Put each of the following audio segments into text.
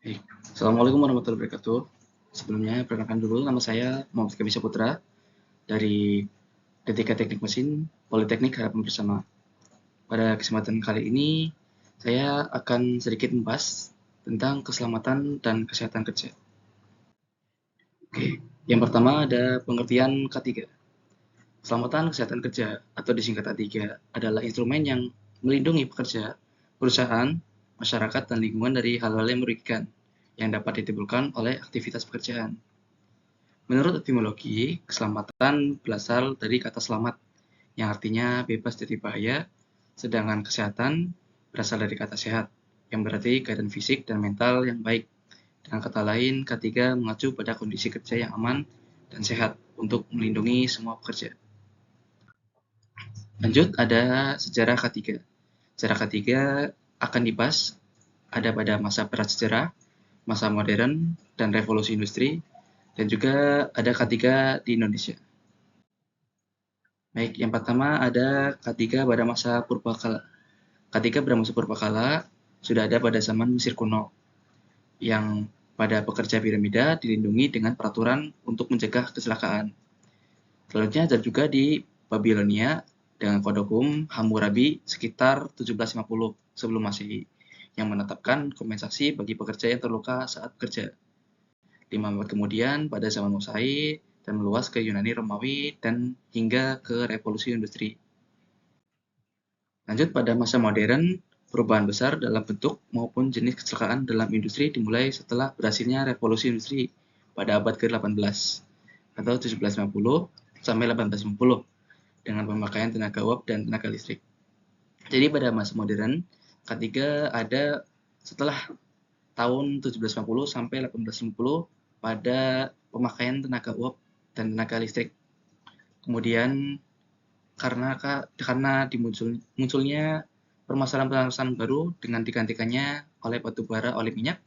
Baik. Assalamualaikum warahmatullahi wabarakatuh. Sebelumnya, perkenalkan dulu nama saya Muhammad Kabisya Putra dari D3 Teknik Mesin Politeknik Harapan Bersama. Pada kesempatan kali ini, saya akan sedikit membahas tentang keselamatan dan kesehatan kerja. Oke, yang pertama ada pengertian K3. Keselamatan kesehatan kerja atau disingkat K3 adalah instrumen yang melindungi pekerja, perusahaan, masyarakat, dan lingkungan dari hal-hal yang merugikan yang dapat ditimbulkan oleh aktivitas pekerjaan. Menurut etimologi, keselamatan berasal dari kata selamat, yang artinya bebas dari bahaya, sedangkan kesehatan berasal dari kata sehat, yang berarti keadaan fisik dan mental yang baik. Dengan kata lain, K3 mengacu pada kondisi kerja yang aman dan sehat untuk melindungi semua pekerja. Lanjut, ada sejarah K3. Sejarah K3 akan dibahas ada pada masa prasejarah, masa modern, dan revolusi industri, dan juga ada K3 di Indonesia. Baik, yang pertama ada K3 pada masa Purbakala. K3 pada masa Purbakala sudah ada pada zaman Mesir kuno, yang pada pekerja piramida dilindungi dengan peraturan untuk mencegah kecelakaan. Selanjutnya ada juga di Babilonia dengan kode hukum Hammurabi sekitar 1750 sebelum Masehi, yang menetapkan kompensasi bagi pekerja yang terluka saat bekerja. 5 abad kemudian, pada zaman Masehi, dan meluas ke Yunani Romawi dan hingga ke revolusi industri. Lanjut pada masa modern, perubahan besar dalam bentuk maupun jenis kecelakaan dalam industri dimulai setelah berhasilnya revolusi industri pada abad ke-18 atau 1750 sampai 1850 dengan pemakaian tenaga uap dan tenaga listrik. Jadi pada masa modern, K3 ada setelah tahun 1750 sampai 1850 pada pemakaian tenaga uap dan tenaga listrik. Kemudian karena munculnya permasalahan baru dengan digantikannya oleh batu bara, oleh minyak,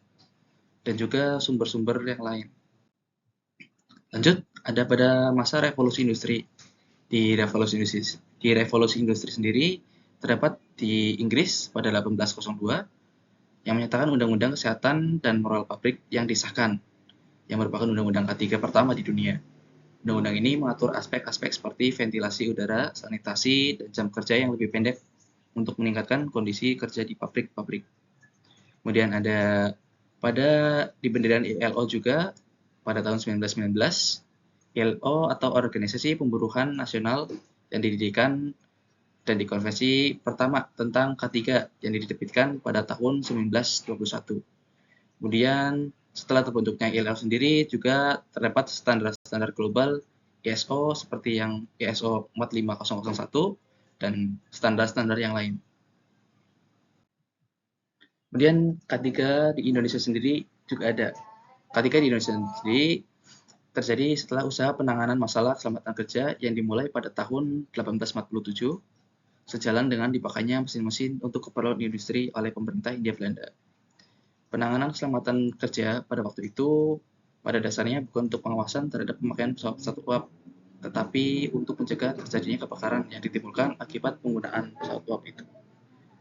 dan juga sumber-sumber yang lain. Lanjut, ada pada masa revolusi industri. Di revolusi industri sendiri terdapat di Inggris pada 1802 yang menyatakan Undang-Undang Kesehatan dan Moral Pabrik yang disahkan, yang merupakan undang-undang K3 pertama di dunia. Undang-undang ini mengatur aspek-aspek seperti ventilasi udara, sanitasi, dan jam kerja yang lebih pendek untuk meningkatkan kondisi kerja di pabrik-pabrik. Kemudian ada di bendera ILO juga pada tahun 1919, ILO atau Organisasi Pemburuhan Nasional yang didirikan dan dikonvensi pertama tentang K3 yang diterbitkan pada tahun 1921. Kemudian setelah terbentuknya ILO sendiri juga terdapat standar-standar global ISO seperti yang ISO 45001 dan standar-standar yang lain. Kemudian K3 di Indonesia sendiri juga ada. K3 di Indonesia sendiri terjadi setelah usaha penanganan masalah keselamatan kerja yang dimulai pada tahun 1847 sejalan dengan dipakainya mesin-mesin untuk keperluan industri oleh pemerintah Hindia Belanda. Penanganan keselamatan kerja pada waktu itu pada dasarnya bukan untuk pengawasan terhadap pemakaian pesawat uap, tetapi untuk mencegah terjadinya kebakaran yang ditimbulkan akibat penggunaan pesawat uap itu.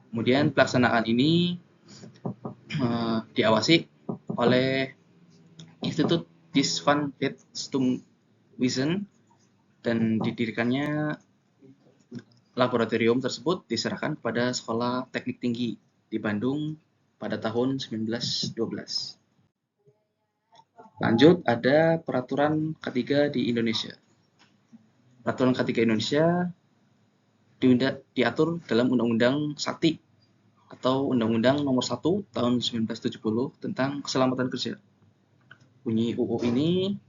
Kemudian pelaksanaan ini diawasi oleh Institut des Van Wetenstumwesen dan didirikannya laboratorium tersebut diserahkan kepada Sekolah Teknik Tinggi di Bandung pada tahun 1912. Lanjut, ada peraturan K3 di Indonesia. Peraturan K3 Indonesia diatur dalam Undang-Undang Sakti atau Undang-Undang Nomor 1 Tahun 1970 tentang Keselamatan Kerja. Bunyi UU ini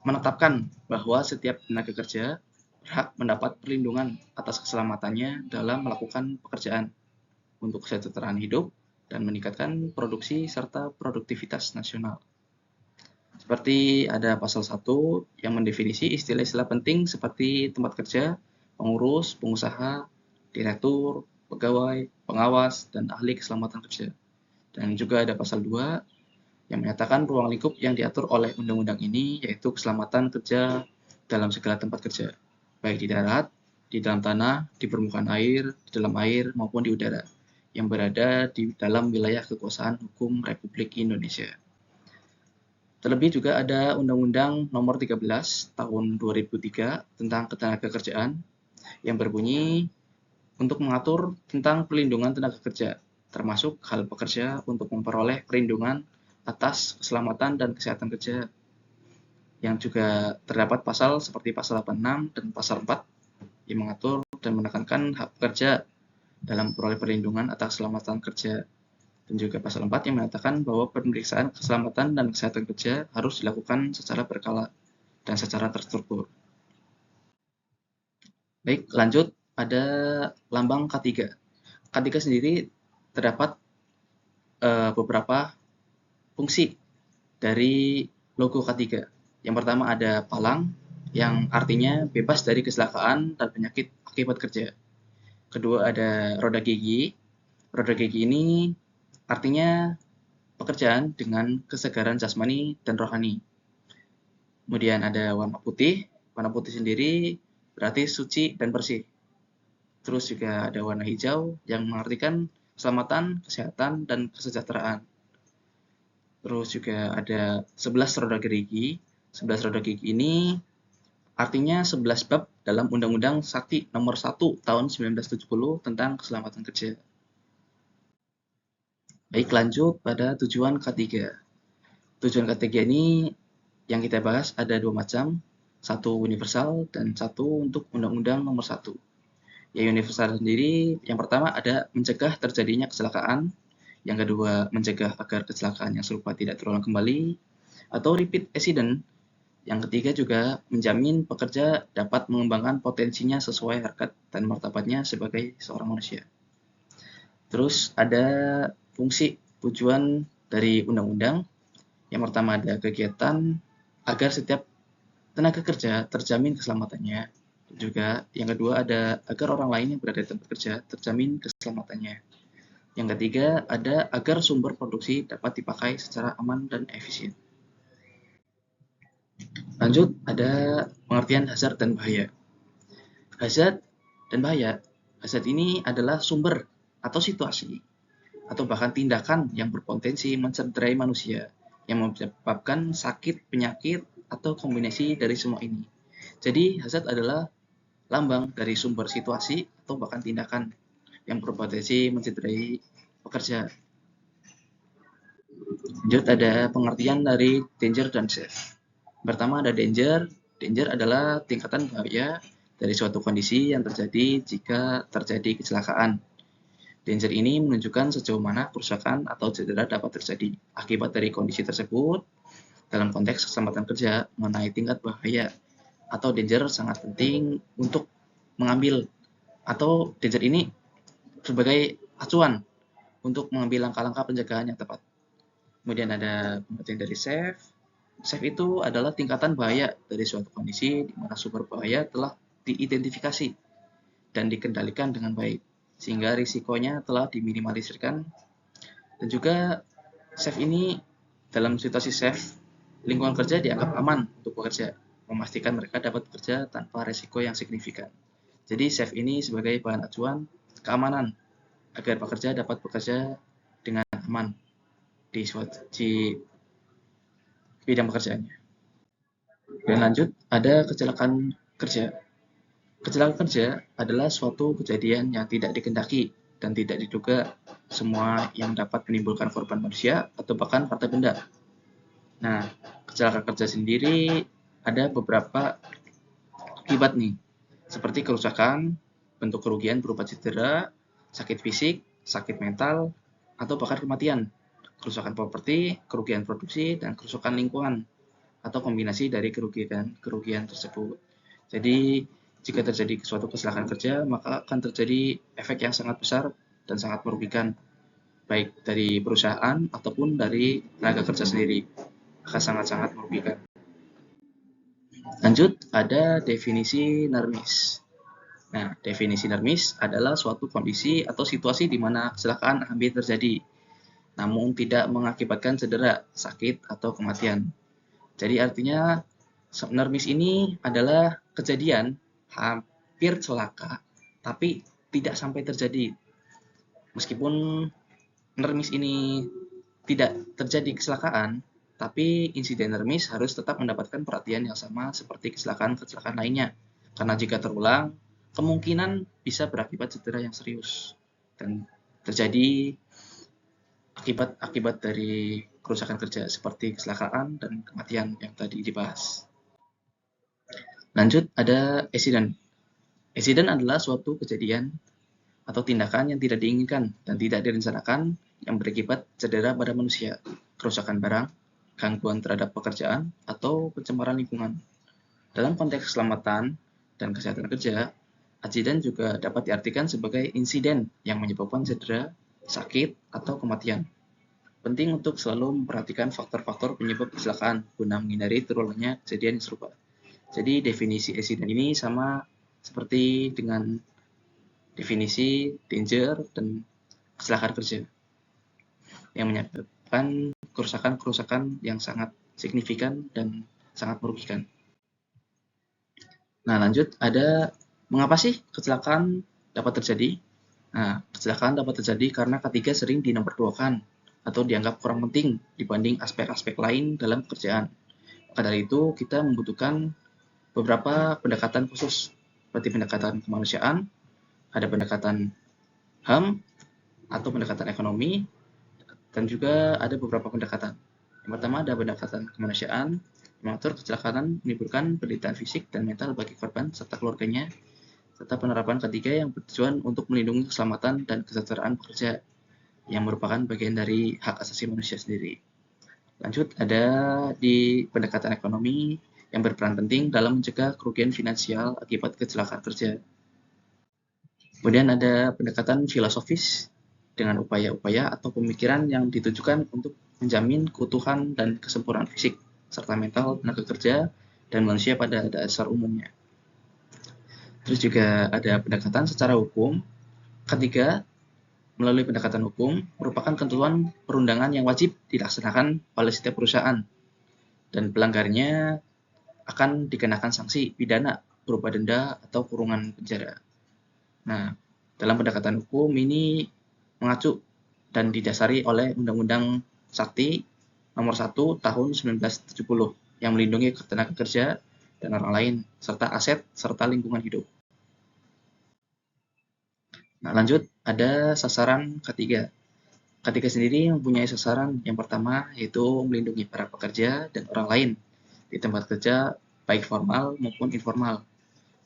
menetapkan bahwa setiap tenaga kerja berhak mendapat perlindungan atas keselamatannya dalam melakukan pekerjaan untuk kesejahteraan hidup dan meningkatkan produksi serta produktivitas nasional. Seperti ada pasal 1 yang mendefinisi istilah-istilah penting seperti tempat kerja, pengurus, pengusaha, direktur, pegawai, pengawas, dan ahli keselamatan kerja. Dan juga ada pasal 2 yang menyatakan ruang lingkup yang diatur oleh undang-undang ini yaitu keselamatan kerja dalam segala tempat kerja, baik di darat, di dalam tanah, di permukaan air, di dalam air, maupun di udara, yang berada di dalam wilayah kekuasaan hukum Republik Indonesia. Terlebih juga ada Undang-Undang Nomor 13 Tahun 2003 tentang Ketenagakerjaan yang berbunyi untuk mengatur tentang perlindungan tenaga kerja, termasuk hal pekerja untuk memperoleh perlindungan atas keselamatan dan kesehatan kerja, yang juga terdapat pasal seperti pasal 86 dan pasal 4 yang mengatur dan menekankan hak pekerja dalam memperoleh perlindungan atas keselamatan kerja. Dan juga pasal 4 yang mengatakan bahwa pemeriksaan keselamatan dan kesehatan kerja harus dilakukan secara berkala dan secara terstruktur. Baik, lanjut, ada lambang K3. K3 sendiri terdapat beberapa fungsi dari logo K3. Yang pertama ada palang, yang artinya bebas dari kecelakaan dan penyakit akibat kerja. Kedua ada roda gigi. Roda gigi ini artinya pekerjaan dengan kesegaran jasmani dan rohani. Kemudian ada warna putih. Warna putih sendiri berarti suci dan bersih. Terus juga ada warna hijau yang mengartikan keselamatan, kesehatan, dan kesejahteraan. Terus juga ada 11 roda gigi. 11 roda gigi ini artinya 11 bab dalam Undang-Undang Sakti Nomor 1 Tahun 1970 tentang keselamatan kerja. Baik, lanjut pada tujuan K3. Tujuan K3 ini yang kita bahas ada dua macam, satu universal dan satu untuk Undang-Undang Nomor 1. Yang universal sendiri, yang pertama ada mencegah terjadinya kecelakaan, yang kedua mencegah agar kecelakaan yang serupa tidak terulang kembali, atau repeat accident. Yang ketiga juga menjamin pekerja dapat mengembangkan potensinya sesuai harkat dan martabatnya sebagai seorang manusia. Terus ada fungsi tujuan dari undang-undang. Yang pertama ada kegiatan agar setiap tenaga kerja terjamin keselamatannya. Juga yang kedua ada agar orang lain yang berada di tempat kerja terjamin keselamatannya. Yang ketiga ada agar sumber produksi dapat dipakai secara aman dan efisien. Lanjut, ada pengertian hazard dan bahaya. Hazard dan bahaya. Hazard ini adalah sumber atau situasi atau bahkan tindakan yang berpotensi mencederai manusia yang menyebabkan sakit, penyakit, atau kombinasi dari semua ini. Jadi, hazard adalah lambang dari sumber situasi atau bahkan tindakan yang berpotensi mencederai pekerja. Lanjut, ada pengertian dari danger dan safe. Pertama ada danger. Danger adalah tingkatan bahaya dari suatu kondisi yang terjadi jika terjadi kecelakaan. Danger ini menunjukkan sejauh mana kerusakan atau cedera dapat terjadi akibat dari kondisi tersebut. Dalam konteks keselamatan kerja, mengenai tingkat bahaya atau danger sangat penting untuk mengambil, atau danger ini sebagai acuan untuk mengambil langkah-langkah pencegahan yang tepat. Kemudian ada pengertian dari safe. Safe itu adalah tingkatan bahaya dari suatu kondisi di mana sumber bahaya telah diidentifikasi dan dikendalikan dengan baik, sehingga risikonya telah diminimalisirkan. Dan juga safe ini, dalam situasi safe, lingkungan kerja dianggap aman untuk bekerja, memastikan mereka dapat bekerja tanpa risiko yang signifikan. Jadi safe ini sebagai bahan acuan keamanan agar pekerja dapat bekerja dengan aman di bidang pekerjaannya. Dan lanjut, ada kecelakaan kerja. Kecelakaan kerja adalah suatu kejadian yang tidak dikehendaki dan tidak diduga, semua yang dapat menimbulkan korban manusia atau bahkan harta benda. Nah, kecelakaan kerja sendiri ada beberapa akibat nih, seperti kerusakan, bentuk kerugian berupa cedera, sakit fisik, sakit mental, atau bahkan kematian, kerusakan properti, kerugian produksi, dan kerusakan lingkungan, atau kombinasi dari kerugian tersebut. Jadi, jika terjadi suatu kecelakaan kerja, maka akan terjadi efek yang sangat besar dan sangat merugikan, baik dari perusahaan ataupun dari tenaga kerja sendiri. Akan sangat-sangat merugikan. Lanjut, ada definisi nermis. Nah, definisi nermis adalah suatu kondisi atau situasi di mana kecelakaan hampir terjadi, namun tidak mengakibatkan cedera, sakit, atau kematian. Jadi artinya nermis ini adalah kejadian hampir celaka, tapi tidak sampai terjadi. Meskipun nermis ini tidak terjadi kecelakaan, tapi insiden nermis harus tetap mendapatkan perhatian yang sama seperti kecelakaan-kecelakaan lainnya. Karena jika terulang, kemungkinan bisa berakibat cedera yang serius dan terjadi akibat dari kerusakan kerja seperti kecelakaan dan kematian yang tadi dibahas. Lanjut, ada accident. Accident adalah suatu kejadian atau tindakan yang tidak diinginkan dan tidak direncanakan yang berakibat cedera pada manusia, kerusakan barang, gangguan terhadap pekerjaan, atau pencemaran lingkungan. Dalam konteks keselamatan dan kesehatan kerja, accident juga dapat diartikan sebagai insiden yang menyebabkan cedera, sakit, atau kematian. Penting untuk selalu memperhatikan faktor-faktor penyebab kecelakaan guna menghindari terulangnya kejadian yang serupa. Jadi definisi accident ini sama seperti dengan definisi danger dan kecelakaan kerja yang menyebabkan kerusakan-kerusakan yang sangat signifikan dan sangat merugikan. Nah, lanjut, ada mengapa sih kecelakaan dapat terjadi? Nah, kecelakaan dapat terjadi karena ketiga sering dinomorduakan atau dianggap kurang penting dibanding aspek-aspek lain dalam pekerjaan. Maka dari itu, kita membutuhkan beberapa pendekatan khusus, seperti pendekatan kemanusiaan, ada pendekatan HAM, atau pendekatan ekonomi, dan juga ada beberapa pendekatan. Yang pertama ada pendekatan kemanusiaan, mengatur kecelakaan menimbulkan penderitaan fisik dan mental bagi korban serta keluarganya, serta penerapan ketiga yang bertujuan untuk melindungi keselamatan dan kesejahteraan pekerja yang merupakan bagian dari hak asasi manusia sendiri. Lanjut, ada di pendekatan ekonomi yang berperan penting dalam mencegah kerugian finansial akibat kecelakaan kerja. Kemudian ada pendekatan filosofis dengan upaya-upaya atau pemikiran yang ditujukan untuk menjamin keutuhan dan kesempurnaan fisik serta mental tenaga kerja dan manusia pada dasar umumnya. Terus juga ada pendekatan secara hukum. Ketiga, melalui pendekatan hukum merupakan ketentuan perundangan yang wajib dilaksanakan oleh setiap perusahaan dan pelanggarnya akan dikenakan sanksi pidana berupa denda atau kurungan penjara. Nah, dalam pendekatan hukum ini mengacu dan didasari oleh Undang-Undang Sakti Nomor 1 Tahun 1970 yang melindungi tenaga kerja dan orang lain serta aset serta lingkungan hidup. Nah, lanjut, ada sasaran ketiga. Ketiga sendiri mempunyai sasaran yang pertama yaitu melindungi para pekerja dan orang lain di tempat kerja baik formal maupun informal.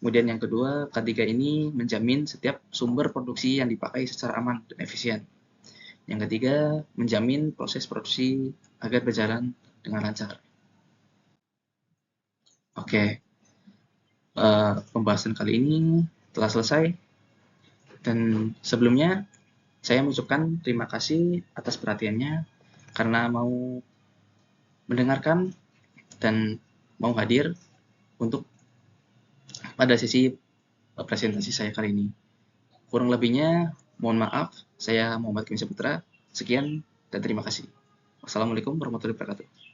Kemudian yang kedua, ketiga ini menjamin setiap sumber produksi yang dipakai secara aman dan efisien. Yang ketiga, menjamin proses produksi agar berjalan dengan lancar. Oke, pembahasan kali ini telah selesai. Dan sebelumnya, saya mengucapkan terima kasih atas perhatiannya karena mau mendengarkan dan mau hadir untuk pada sesi presentasi saya kali ini. Kurang lebihnya, mohon maaf. Saya Muhammad Kimia Putra. Sekian dan terima kasih. Wassalamualaikum warahmatullahi wabarakatuh.